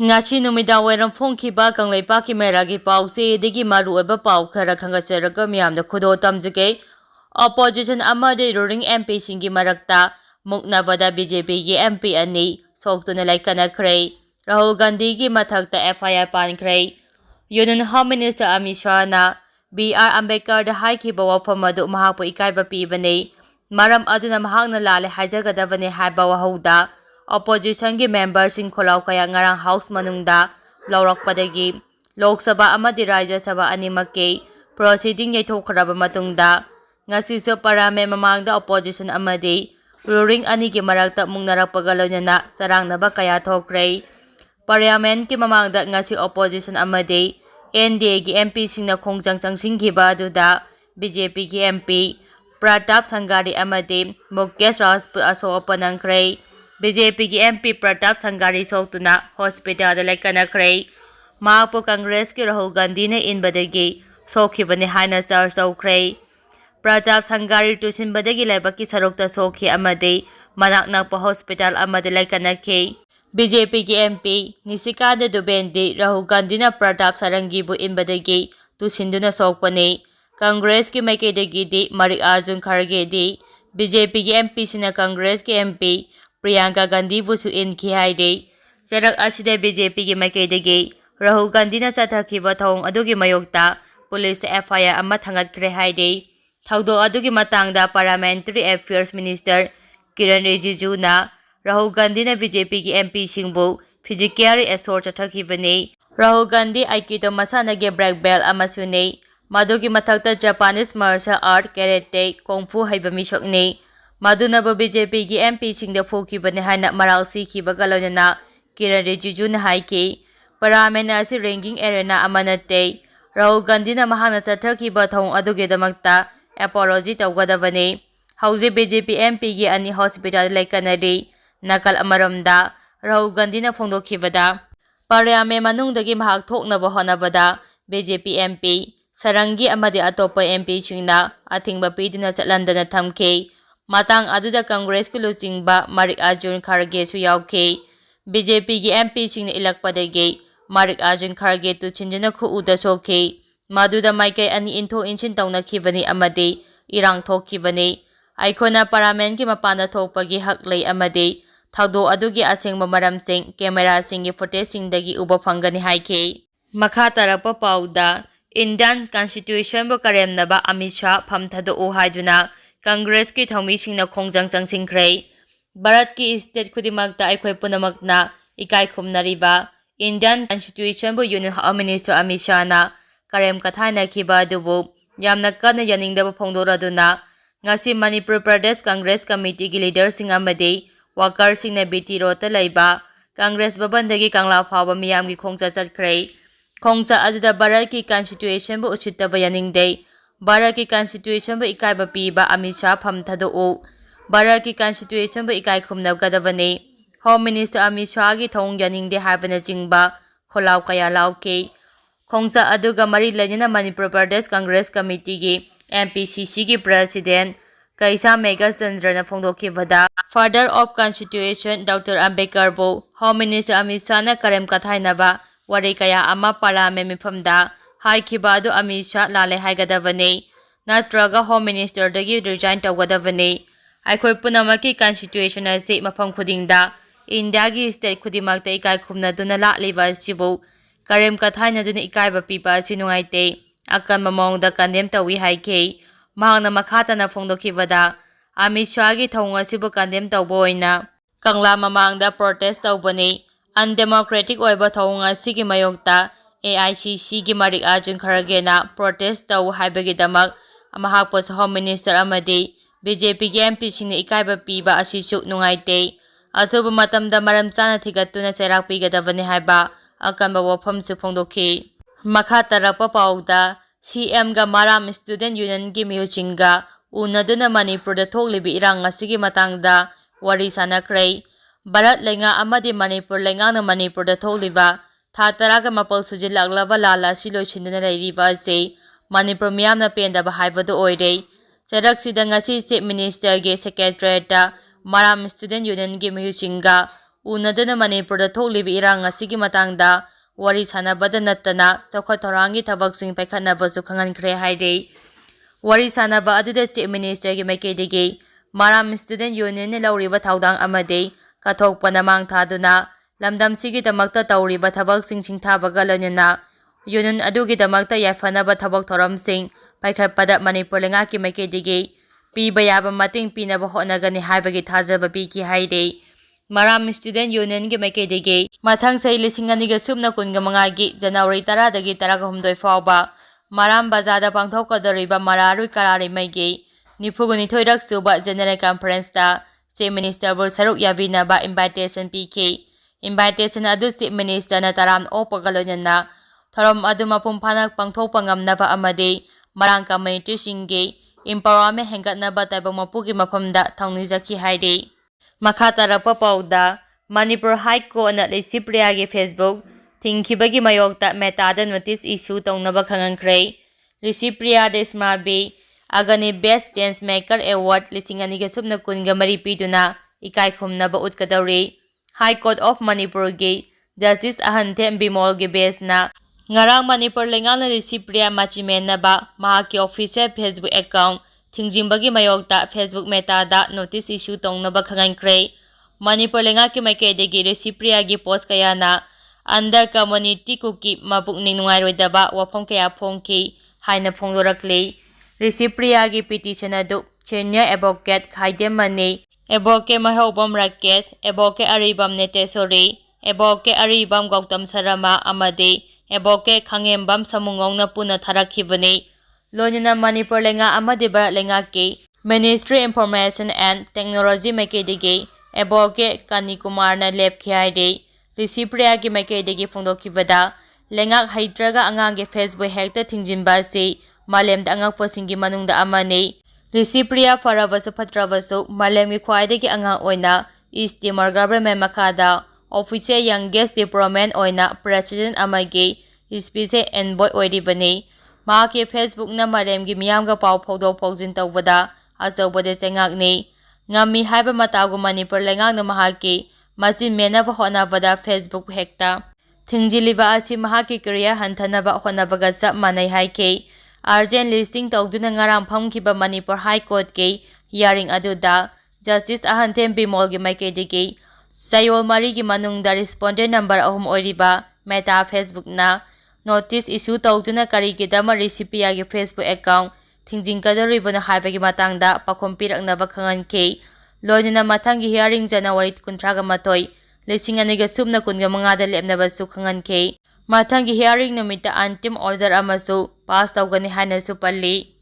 Ngasi numidang wairam phongkhiba Kangleipak Meragi Pause degi maruoiba pau khara khangasaraga miyamda khudo tamjage opposition amade ruling MP singi marakta muknabada BJP gi MP ani Soktuna leikatnakhre Rahul Gandhi gi mathakta FIR pankre Union Home Minister Amit Shah na BR Ambedkar da haikhiba wafam adu mahakpu ikaiba pibane maram aduna mahakna lale haijagadabane haiba wahauda opposition gi member sing kholau kaya ngarang house manungda laurakpadagi Lok Sabha amadi Rajya Sabha animake proceeding yaithokhraba matungda ngasi sa parame mamangda opposition amadi ruling ani gi marakta mungnarakpaga loinana sarangnaba kaya thokre parliament ki mamangda ngasi opposition amadi NDA gi MP singna khongjang changsingkhiba aduda BJP gi MP Pratap Sangari amadi Mukesh Rajput asopanangkre BJP की MP Pratap Sangari Soktuna hospital da leikatnakhre Mahapo Congress की Rahul Gandhi ने इनबदगी सोखिबने हाइना charge तौख्रे Pratap Sangari तुसिनबदगी लेबकी सरोक्ता सोखि अमदे मनाक नकपा hospital अमदे leikatnakhe BJP की MP Nisikada Dubendi Rahul Gandhi na Pratap Sarangi bu inbadagi तुसिनदुना सोखपने Congress की मैकेदगी दी Marik Arjun Kharge दी BJP की MP सिना Congress की MP Priyanka Gandhi busu inki haide serak aside BJP gi maikaidagi Rahul Gandhi na sathakhiba thong adugi mayokta police FIR ama thangatkre haide thaudo adugi matangda Parliamentary Affairs Minister Kiran Rijiju na Rahul Gandhi na BJP gi MP singbu physically assault chathakibane Rahul Gandhi aikito masana ge black belt amasune madugi mathakta Japanese martial art karate kung fu haiba misokne Madunaba BJP gi MP singda phokibane haina maral sikhiba galonana Kiran Rijiju na haike parliament asi ranking arena amanate Rahul Gandhi na mahana chathakhiba thong adugedamakta apology tawgadabane hauze BJP MP gi ani hospital leikatnari nakal amaramda Rahul Gandhi na phongdokhibada parliament manungdagi mahak thoknaba honabada BJP MP Sarangi amadi atopa MP singna athingba piduna chatlandana thamke Matang aduda Congress ki lusingba Marik Arjun Kharge su yauke BJP gi MP singna ilakpadagi Marik Arjun Kharge tu chinjana khu uda soke maduda maikai ani intho inchin tawnakhibani amadi irang thokkibani aikona parliament ki mapana thokpagi hak lei amadi thaudo adugi asengba maramsing camera singi footage singdagi uba phangani haike makha tarapa pauda Indian Constitution bu karemnaba Amit Shah phamthado o haiduna Congress की थौमी सिंगना खोंगजंग चंगसिंखरे भारत की state खुदिमकता अखोय पुनमकना इकाय खुमनरिबा Indian constitution बु union home minister Amit Shah ना करेम कथाइनाखिबा दुबु यामना कन यानिंगदब फोंदोरदुना ngasi Manipur Pradesh Congress Committee की leader सिंग अमदे worker सिंगना BT रोता लैबा कांग्रेस बबंदगी कांगला फावबा मियाम की खोंगचा चटखरे खोंगचा अदुदा भारत की कॉन्स्टिट्यूशन बु उचितबा यानिंगदे भारत की कॉन्स्टिट्यूशन बु इकायबा पीबा अमित शाह फमथदो भारत की कॉन्स्टिट्यूशन बु इकाय खुमनगदबने होम मिनिस्टर अमित शाह की थोंग यानिंगदे हाबना चिंगबा खोलाव कया लावके खोंगचा अदुगा मरी लेनिना मणिपुर प्रदेश कांग्रेस कमिटी की MPCC की प्रेसिडेंट कैसा मेगा चंद्रना फोंदोखिबदा father of constitution doctor Ambedkar बो होम मिनिस्टर अमित शाह ना करेम कथाइनबा वरे कया अमा पार्लियामेंट मिफमदा हाइखिबा अदु अमित शाह लाले हाइगदबने नत्रगा होम मिनिस्टर दगी रिजाइन तौगदबने आइखोय पुनमकी कॉन्स्टिट्यूशन असे मफम खुदिंगदा इंडिया की स्टेट खुदिमकता इकाय खुमनदुना लालिबा सिबु करेम कथाइनदुना इकायबा पीबा सिनुआइते अकन ममोंगदा कंडेम तवी हाइके महंगना मखातना फोंदोखिबदा अमित शाह की थौंग असिबु कंडेम तौबोइना कंगला ममांगदा प्रोटेस्ट तौबने अनडेमोक्रेटिक ओइबा थौंग असिगी मयोक्ता AICC की Marik Arjun Kharge na protest tau haibagidamag mahakpos Home Minister amadi BJP की MP singna ikaiba piba asisu nungaite athuba matamda maram chana thigatuna cherak pigadabani haiba akanba wafam su phongdokhi makha tarakpa pauda CM ga Maram Student Union ki miyuchinga unaduna Manipur da thoklibi irang asigi matangda wari sanakre Bharat lenga amadi Manipur lenga na Manipur da thokliba था तरागा मपल सुजिलागलाबा लाला सिलो छिंदना लेरिबा से मणिपुर मियामना पेंदबा हाइबदो ओइरे चरक सिदा ngasi chief minister के सेक्रेटरीटा माराम student union के मिहुसिंगा ꯎꯅꯗꯨꯅ ꯃꯅꯤꯄꯨꯔꯗ ꯊꯣꯛꯂꯤꯕ ꯏꯔꯥꯡ ꯑꯁꯤꯒꯤ ꯃꯇꯥꯡꯗ ꯋꯥꯔꯤ ꯁꯥꯟꯅꯕꯗ ꯅꯠꯇꯅ ꯆꯥꯎꯈꯠ ꯊꯧꯔꯥꯡꯒꯤ ꯊꯕꯛꯁꯤꯡ ꯄꯥꯏꯈꯠꯅꯕꯁꯨ ꯈꯪꯍꯟꯈ꯭ꯔꯦ ꯍꯥꯏꯔꯤ꯫ ꯋꯥꯔꯤ ꯁꯥꯟꯅꯕ ꯑꯗꯨꯗ ꯆꯤꯐ ꯃꯤꯅꯤꯁꯇꯔꯒꯤ ꯃꯥꯏꯀꯩꯗꯒꯤ ꯃꯔꯥꯝ ꯁ꯭ꯇꯨꯗꯦꯟꯠ ꯌꯨꯅꯤꯌꯟꯅ ꯂꯧꯔꯤꯕ ꯊꯧꯗꯥꯡ ꯑꯃꯗꯤ ꯀꯠꯊꯣꯛꯄꯅ ꯃꯥꯡ ꯊꯥꯗꯨꯅ ꯂꯝꯗꯝꯁꯤꯒꯤꯗꯃꯛꯇ ꯇꯧꯔꯤꯕ ꯊꯕꯛꯁꯤꯡ ꯁꯤꯡꯊꯥꯕꯒ ꯂꯣꯏꯅꯅ ꯌꯨꯅꯤꯌꯟ ꯑꯗꯨꯒꯤꯗꯃꯛꯇ ꯌꯥꯏꯐꯅꯕ ꯊꯕꯛ ꯊꯧꯔꯝꯁꯤꯡ ꯄꯥꯏꯈꯠꯄꯗ ꯃꯅꯤꯄꯨꯔ ꯂꯩꯉꯥꯛꯀꯤ ꯃꯥꯏꯀꯩꯗꯒꯤ ꯄꯤꯕ ꯌꯥꯕ ꯃꯇꯦꯡ ꯄꯤꯅꯕ ꯍꯣꯠꯅꯒꯅꯤ ꯍꯥꯏꯕꯒꯤ ꯊꯥꯖꯕ ꯄꯤꯈꯤ ꯍꯥꯏꯔꯤ꯫ ꯃꯔꯥꯝ ꯁ꯭ꯇꯨꯗꯦꯟꯠ ꯌꯨꯅꯤꯌꯟꯒꯤ ꯃꯥꯏꯀꯩꯗꯒꯤ ꯃꯊꯪ ꯆꯍꯤ 2025ꯒꯤ ꯖꯅꯨꯋꯥꯔꯤ 10ꯗꯒꯤ 18 ꯐꯥꯎꯕ ꯃꯔꯥꯝ ꯕꯖꯥꯔꯗ ꯄꯥꯡꯊꯣꯛꯀꯗꯧꯔꯤꯕ ꯃꯔꯥꯔꯣꯏ ꯀꯔꯥꯔꯤꯃꯩꯒꯤ 92ꯔꯛ ꯁꯨꯕ ꯖꯦꯅꯔꯦꯜ ꯀꯟꯐꯔꯦꯟꯁꯇ ꯆꯤꯐ ꯃꯤꯅꯤꯁꯇꯔꯕꯨ ꯁꯔꯨꯛ ꯌꯥꯕꯤꯅꯕ ꯏꯟꯚꯥꯏꯇꯦꯁꯟ ꯄꯤꯈꯤ꯫ ꯏꯟꯚꯥꯏꯇꯦꯁꯟ ꯑꯗꯨ ꯆꯤꯐ ꯃꯤꯅꯤꯁꯇꯔꯅ ꯇꯔꯥꯝꯅ ꯑꯣꯛꯄꯒ ꯂꯣꯏꯅꯅ ꯊꯧꯔꯝ ꯑꯗꯨ ꯃꯄꯨꯡ ꯐꯥꯅ ꯄꯥꯡꯊꯣꯛꯄ ꯉꯝꯅꯕ ꯑꯃꯗꯤ ꯃꯔꯥꯝ ꯀꯝꯃ꯭ꯌꯨꯅꯤꯇꯤꯁꯤꯡꯒꯤ ꯏꯝꯄꯥꯋꯔꯃꯦꯟꯠ ꯍꯦꯟꯒꯠꯅꯕ ꯇꯥꯏꯕꯪ ꯃꯄꯨꯒꯤ ꯃꯐꯝꯗ ꯊꯧꯅꯤꯖꯈꯤ ꯍꯥꯏꯔꯤ꯫ ꯃꯈꯥ ꯇꯥꯔꯛꯄ ꯄꯥꯎꯗ ꯃꯅꯤꯄꯨꯔ ꯍꯥꯏ ꯀꯣꯔꯠꯅ ꯂꯤꯁꯤꯄ꯭ꯔꯤꯌꯥꯒꯤ ꯐꯦꯁꯕꯨꯛ ꯊꯤꯡꯈꯤꯕꯒꯤ ꯃꯥꯌꯣꯛꯇ ꯃꯦꯇꯥꯗ ꯅꯣꯇꯤꯁ ꯏꯁꯨ ꯇꯧꯅꯕ ꯈꯪꯍꯟꯈ꯭ꯔꯦ꯫ ꯂꯤꯁꯤꯄ꯭ꯔꯤꯌꯥꯗ ꯁ꯭ꯃꯥꯔꯠꯕꯤ ꯑꯒꯅꯤ ꯕꯦꯁꯠ ꯆꯦꯟꯖ ꯃꯦꯀꯔ ꯑꯦꯋꯥꯔꯗ 2023 ꯄꯤꯗꯨꯅ ꯏꯀꯥꯏ ꯈꯨꯝꯅꯕ ꯎꯠꯀꯗꯧꯔꯤ꯫ ꯍꯥꯏ ꯀꯣꯔꯠ ꯑꯣꯐ ꯃꯅꯤꯄꯨꯔꯒꯤ ꯖꯁꯇꯤꯁ ꯑꯍꯟꯊꯦꯝ ꯕꯤꯃꯣꯜꯒꯤ ꯕꯦꯟꯆꯅ ꯉꯔꯥꯡ ꯃꯅꯤꯄꯨꯔ ꯂꯩꯉꯥꯛꯅ ꯂꯤꯁꯤꯄ꯭ꯔꯤꯌꯥ ꯃꯆꯤꯃꯦꯟꯅꯕ ꯃꯍꯥꯛꯀꯤ ꯑꯣꯐꯤꯁꯤꯌꯦꯜ ꯐꯦꯁꯕꯨꯛ ꯑꯦꯀꯥꯎꯟꯠ ꯊꯤꯡꯖꯤꯟꯕꯒꯤ ꯃꯥꯌꯣꯛꯇ ꯐꯦꯁꯕꯨꯛ ꯃꯦꯇꯥꯗ ꯅꯣꯇꯤꯁ ꯏꯁꯨ ꯇꯧꯅꯕ ꯈꯪꯍꯟꯈ꯭ꯔꯦ꯫ ꯃꯅꯤꯄꯨꯔ ꯂꯩꯉꯥꯛꯀꯤ ꯃꯥꯏꯀꯩꯗꯒꯤ ꯂꯤꯁꯤꯄ꯭ꯔꯤꯌꯥꯒꯤ ꯄꯣꯁꯠ ꯀꯌꯥꯅ ꯑꯟꯗꯔ ꯀꯝꯃ꯭ꯌꯨꯅꯤꯇꯤ ꯀꯨꯀꯤ ꯃꯄꯨꯛꯅꯤꯡ ꯅꯨꯡꯉꯥꯏꯔꯣꯏꯗꯕ ꯋꯥꯐꯝ ꯀꯌꯥ ꯐꯣꯡꯈꯤ ꯍꯥꯏꯅ ꯐꯣꯡꯗꯣꯔꯛꯂꯤ꯫ ꯂꯤꯁꯤꯄ꯭ꯔꯤꯌꯥꯒꯤ ꯄꯤꯇꯤꯁꯟ ꯑꯗꯨ senior advocate Khaidem Mani, advocate Mahoubam Rakesh, advocate Aribam Niteshori, advocate Aribam Gautam Sharma ꯑꯃꯗꯤ ꯑꯦꯗꯚꯣꯀꯦꯠ ꯈꯥꯡꯉꯦꯝꯕꯝ ꯁꯃꯨꯡꯉꯧꯅ ꯄꯨꯟꯅ ꯊꯥꯔꯛꯈꯤꯕꯅꯤ꯫ ꯂꯣꯏꯅꯅ ꯃꯅꯤꯄꯨꯔ ꯂꯩꯉꯥꯛ ꯑꯃꯗꯤ ꯚꯥꯔꯠ ꯂꯩꯉꯥꯛꯀꯤ ꯃꯤꯅꯤꯁꯇ꯭ꯔꯤ ꯏꯟꯐꯣꯔꯃꯦꯁꯟ ꯑꯦꯟꯗ ꯇꯦꯛꯅꯣꯂꯣꯖꯤ ꯃꯥꯏꯀꯩꯗꯒꯤ ꯑꯦꯗꯚꯣꯀꯦꯠ ꯀꯅꯤꯀꯨꯃꯥꯔꯅ ꯂꯦꯞꯈꯤ ꯍꯥꯏꯔꯤ꯫ ꯂꯤꯁꯤꯄ꯭ꯔꯤꯌꯥꯒꯤ ꯃꯥꯏꯀꯩꯗꯒꯤ ꯐꯣꯡꯗꯣꯛꯈꯤꯕꯗ ꯂꯩꯉꯥꯛ ꯍꯩꯇ꯭ꯔꯒ ꯑꯉꯥꯡꯒꯤ ꯐꯦꯁꯕꯨꯛ ꯍꯦꯛꯇ ꯊꯤꯡꯖꯤꯟꯕ ꯑꯁꯤ ꯃꯥꯂꯦꯝꯗ ꯑꯉꯛꯄꯁꯤꯡꯒꯤ ꯃꯅꯨꯡꯗ ꯑꯃꯅꯤ꯫ ꯂꯤꯁꯤꯄ꯭ꯔꯤꯌꯥ ꯐꯔꯕꯁꯨ ꯐꯠꯇ꯭ꯔꯕꯁꯨ ꯃꯥꯂꯦꯝꯒꯤ ꯈ꯭ꯋꯥꯏꯗꯒꯤ ꯑꯉꯥꯡ ꯑꯣꯏꯅ ꯏꯁꯠ ꯇꯤꯃꯣꯔ ꯒꯚꯔꯟꯃꯦꯟꯠ ꯃꯈꯥꯗ ꯑꯣꯐꯤꯁꯤꯌꯦꯜ ꯌꯪꯒꯦꯁꯠ ꯗꯤꯄ꯭ꯂꯣꯃꯦꯠ ꯑꯣꯏꯅ ꯄ꯭ꯔꯦꯁꯤꯗꯦꯟꯠ ꯑꯃꯒꯤ ꯁ꯭ꯄꯤꯁꯦꯜ ꯑꯦꯟꯚꯣꯏ ꯑꯣꯏꯔꯤꯕꯅꯤ꯫ ꯃꯍꯥꯛꯀꯤ ꯐꯦꯁꯕꯨꯛꯅ ꯃꯥꯂꯦꯝꯒꯤ ꯃꯤꯌꯥꯝꯒ ꯄꯥꯎ ꯐꯥꯎꯗꯣꯛ ꯐꯥꯎꯖꯤꯟ ꯇꯧꯕꯗ ꯑꯆꯧꯕꯗ ꯆꯩꯉꯥꯛꯅꯤ꯫ ꯉꯝꯃꯤ ꯍꯥꯏꯕ ꯃꯇꯥꯒꯨꯝ ꯃꯅꯤꯄꯨꯔ ꯂꯩꯉꯥꯛꯅ ꯃꯍꯥꯛꯀꯤ ꯃꯆꯤꯟ ꯃꯦꯟꯅꯕ ꯍꯣꯠꯅꯕꯗ ꯐꯦꯁꯕꯨꯛ ꯍꯦꯛꯇ ꯊꯤꯡꯖꯤꯜꯂꯤꯕ ꯑꯁꯤ ꯃꯍꯥꯛꯀꯤ ꯀꯦꯔꯤꯌꯔ ꯍꯟꯊꯅꯕ ꯍꯣꯠꯅꯕꯒ ꯆꯞ ꯃꯥꯟꯅꯩ ꯍꯥꯏꯈꯤ꯫ ꯑꯔꯖꯦꯟꯠ ꯂꯤꯁꯇꯤꯡ ꯇꯧꯗꯨꯅ ꯉꯔꯥꯡ ꯐꯝꯈꯤꯕ ꯃꯅꯤꯄꯨꯔ ꯍꯥꯏ ꯀꯣꯔꯠꯀꯤ ꯍꯤꯌꯥꯔꯤꯡ ꯑꯗꯨꯗ ꯖꯁꯇꯤꯁ ꯑꯍꯟꯊꯦꯝ ꯕꯤꯃꯣꯜꯒꯤ ꯃꯥꯏꯀꯩꯗꯒꯤ ꯆꯌꯣꯜ 4ꯒꯤ ꯃꯅꯨꯡꯗ ꯔꯤꯁꯄꯣꯟꯗꯦꯟꯠ ꯅꯝꯕꯔ 3 ꯑꯣꯏꯔꯤꯕ ꯃꯦꯇꯥ ꯐꯦꯁꯕꯨꯛꯅ ꯅꯣꯇꯤꯁ ꯏꯁꯨ ꯇꯧꯗꯨꯅ ꯀꯔꯤꯒꯤꯗꯃꯛ ꯂꯤꯁꯤꯄ꯭ꯔꯤꯌꯥꯒꯤ ꯐꯦꯁꯕꯨꯛ ꯑꯦꯀꯥꯎꯟꯠ ꯊꯤꯡꯖꯤꯟꯒꯗꯧꯔꯤꯕꯅꯣ ꯍꯥꯏꯕꯒꯤ ꯃꯇꯥꯡꯗ ꯄꯥꯎꯈꯨꯝ ꯄꯤꯔꯛꯅꯕ ꯈꯪꯍꯟꯈꯤ꯫ ꯂꯣꯏꯅꯅ ꯃꯊꯪꯒꯤ ꯍꯤꯌꯥꯔꯤꯡ ꯖꯅꯨꯋꯥꯔꯤ 31, 2025ꯗ ꯂꯦꯞꯅꯕꯁꯨ ꯈꯪꯍꯟꯈꯤ꯫ ꯃꯊꯪꯒꯤ ꯍꯤꯌꯥꯔꯤꯡ ꯅꯨꯃꯤꯠꯇ ꯑꯟꯇꯤꯝ ꯑꯣꯔꯗꯔ ꯑꯃꯁꯨ ꯄꯥꯁ ꯇꯧꯒꯅꯤ ꯍꯥꯏꯅꯁꯨ ꯄꯜꯂꯤ꯫